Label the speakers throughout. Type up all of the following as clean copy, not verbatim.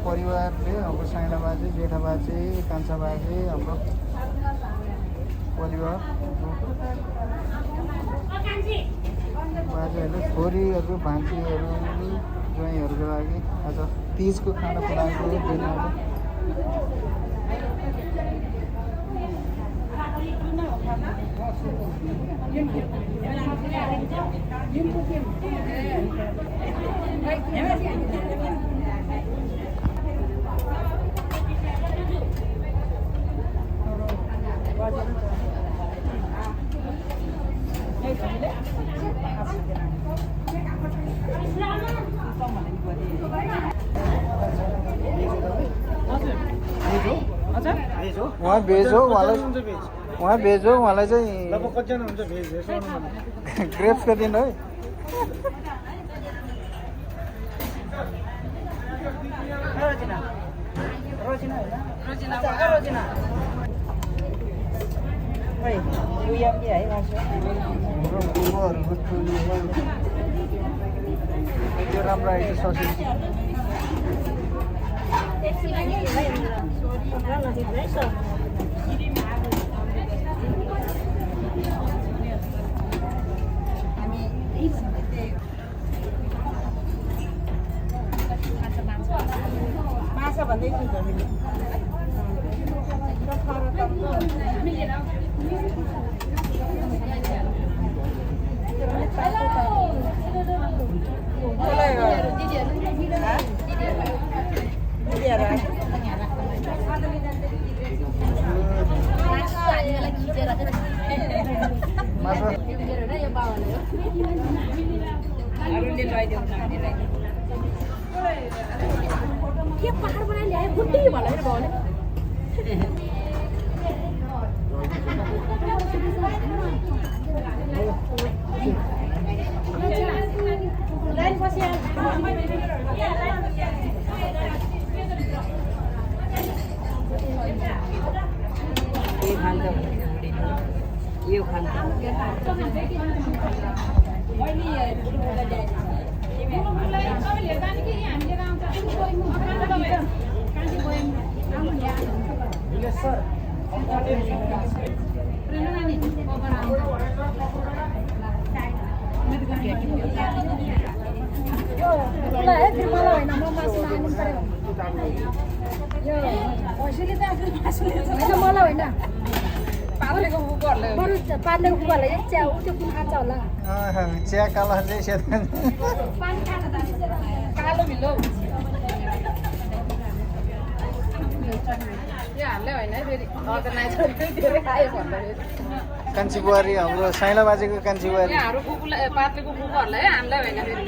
Speaker 1: परिवारले हाम्रो साइना बाजे, जेठा बाजे, कान्छा बाजे, हाम्रो परिवार बाजेहरूले छोरीहरू भान्जीहरू ज्वाइँहरूको लागि आज तिजको खाना बनाएको दिनहरू उहाँ भेज हो, उहाँ भेज हो, उहाँलाई चाहिँ ग्रेप्सको दिन है। त्यो राम्रो आएछ ससेज।
Speaker 2: माछा भन्दै थियो के पहाड बनाइ ल्याए बुट्टी भनेर भन्यो लाइन बसिया यो खान्छ यो खान्छ
Speaker 1: चिया काला चाहिँ
Speaker 2: कालो भिलो
Speaker 1: कान्छी बुहारी हाम्रो साइला बाजेको कान्छी बुहारी
Speaker 2: पातलेको कुकुरहरूलाई हान्दै होइन फेरि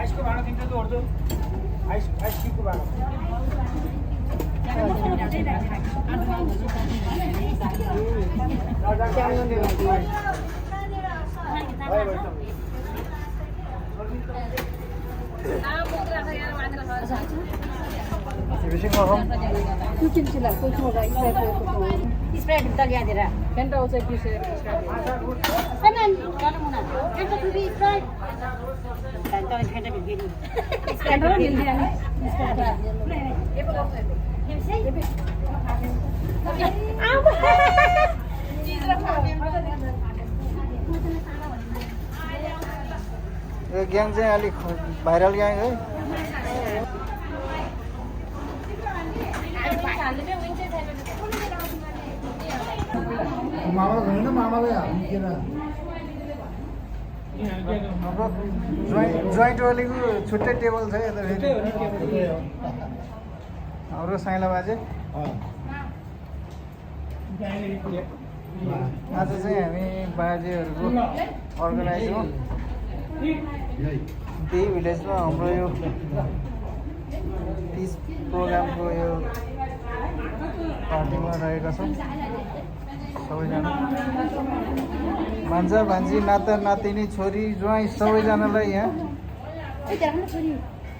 Speaker 3: आइसको भाडा दिन्छ त अर्दो आइस आइसको भाडा
Speaker 2: स्प्राइट त ल्याइदिएर फेन्टा आउँछ
Speaker 1: यो ग्याङ चाहिँ अलिक भाइरल ग्याङ है।
Speaker 4: मामालाई होइन मामालाई हाल्नु
Speaker 1: हाम्रो जोइन्ट वालीको छुट्टै टेबल छ यता फेरि हाम्रो साइला बाजे। आज चाहिँ हामी बाजेहरूको अर्गनाइज हो त्यही भिलेजमा हाम्रो यो तिज प्रोग्रामको यो पार्टीमा रहेका छौँ सबैजना भान्जा भान्जी नाता नातिनी छोरी ज्वाइँ सबैजनालाई यहाँ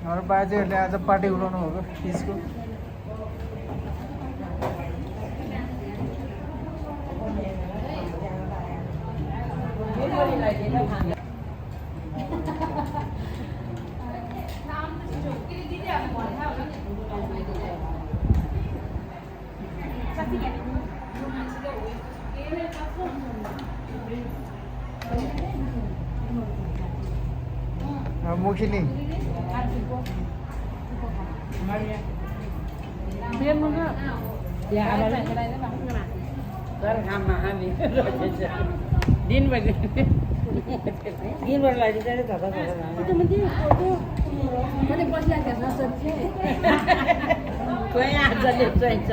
Speaker 1: हाम्रो बाजेहरूले आज पार्टी उडाउनु भएको तिजको। मुखिनी
Speaker 2: दिनभर लगाइदिन्छ धदा कोही आजले चाहिन्छ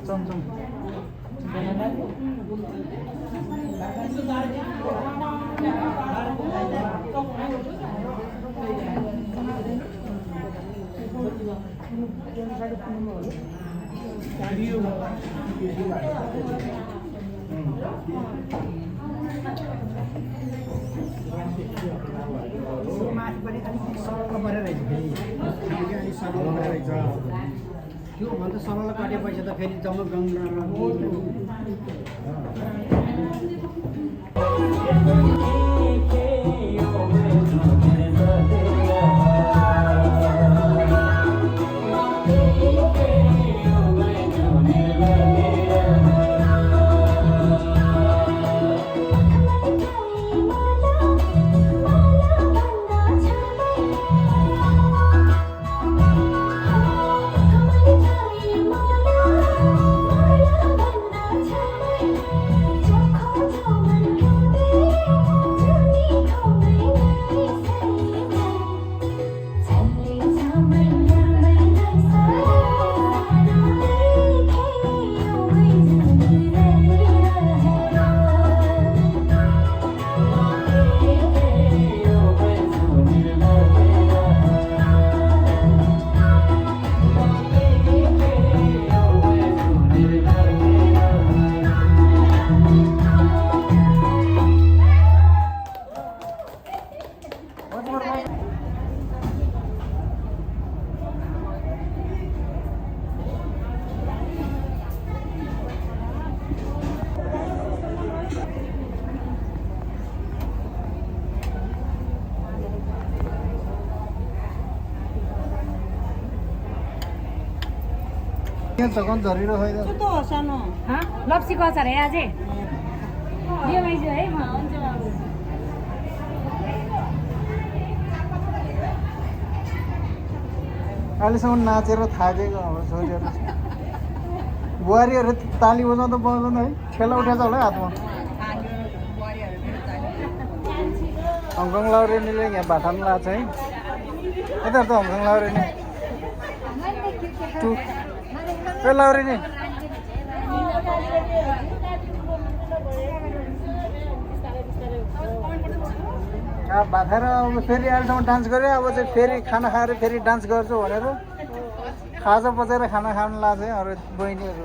Speaker 1: चमचम
Speaker 4: माथि पनि अलिक सर्क परेर रहेछ फेरि अलिक सर्क परेर रहेछ
Speaker 3: त्योभन्दा सरल काटेपछि त फेरि जम्मा गङ्गा
Speaker 1: के चकन झरिरो होइन
Speaker 2: लप्सीको अचार है अझै यो माइजू है म हुन्छ बाबु
Speaker 1: अहिलेसम्म नाचेर थाकेको हाम्रो छोरीहरू बुहारीहरू ताली बजाउँदा बजाउँदा है ठेला उठेछ होला हातमा हङकङ लाउरेनीले यहाँ भाटान लाग्छ है यता त हङकङ लाउरेनी टु ए लाउरेनी भाखेर अब फेरि अहिलेसम्म डान्स गऱ्यो अब चाहिँ फेरि खाना खाएर फेरि डान्स गर्छु भनेर खाजा बजाएर खाना खानु लाग्छ है अरू बहिनीहरू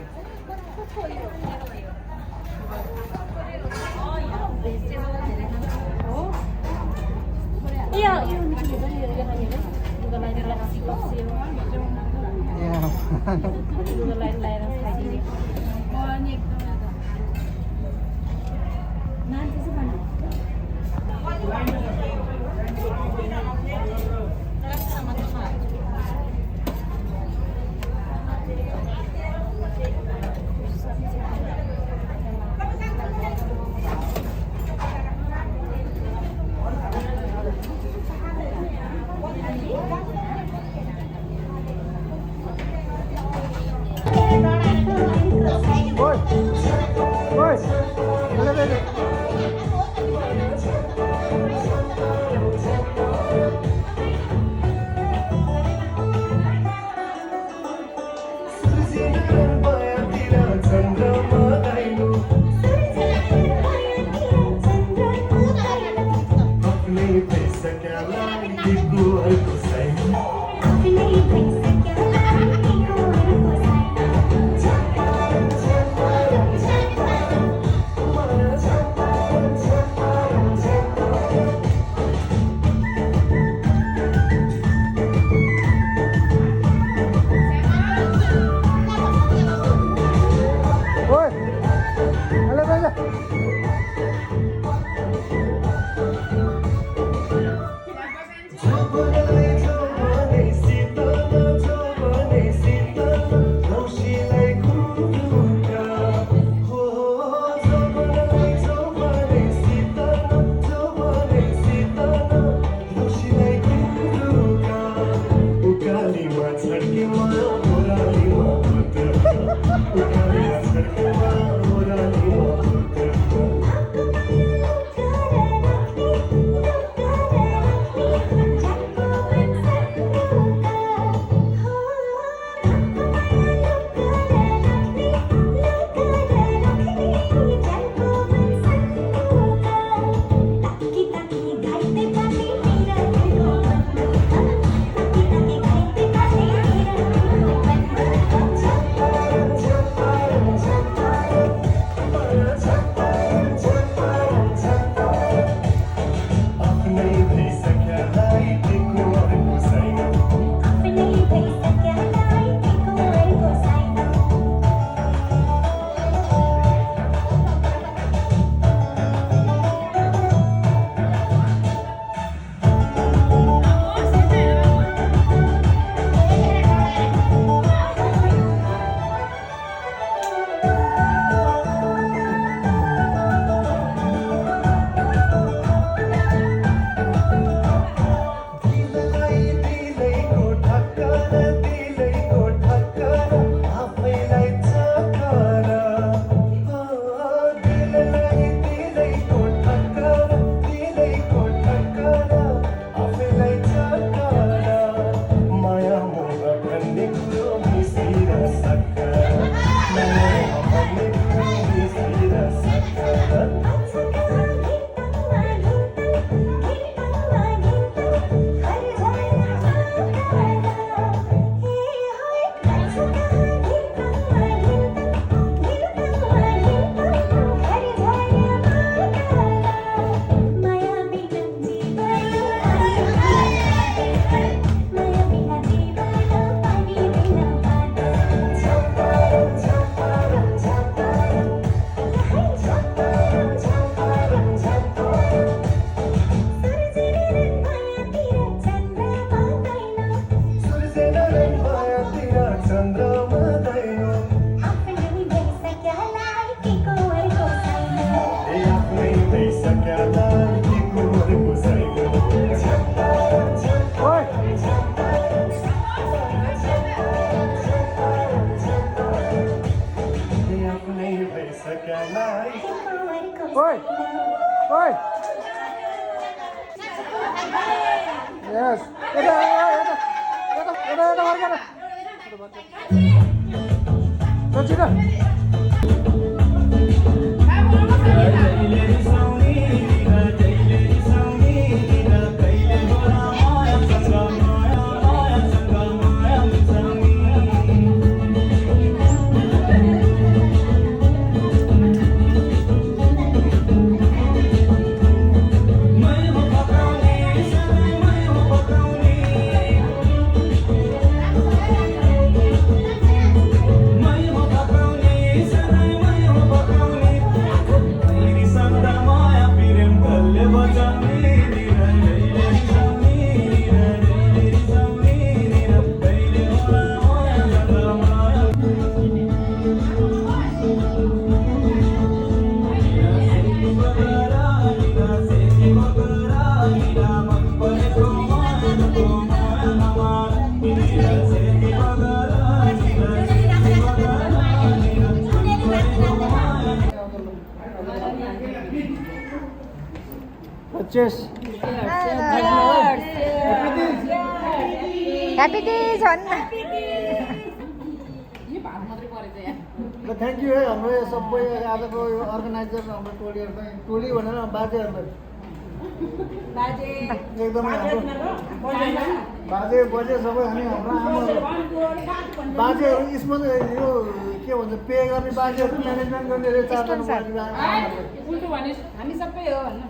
Speaker 1: ओइ ओइ यस यता फर्केर छिटो Cheers.
Speaker 5: ह्याप्पी डेज भन्न
Speaker 1: थ्याङ्क यू है हाम्रो यो सबै आजको यो अर्गनाइजर हाम्रो टोलीहरूलाई टोली भनेर बाजेहरूलाई एकदमै हाम्रो बाजे बजे सबै हामी हाम्रो आमाहरू बाजेहरू यसमा यो के भन्छ पे गर्ने बाजेहरू म्यानेजमेन्ट गर्ने
Speaker 2: हामी सबै हो भन्नु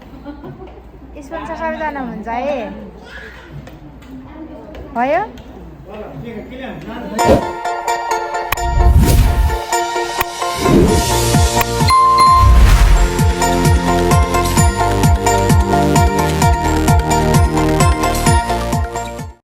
Speaker 5: स्पोन्सर सबैजना हुन्छ है भयो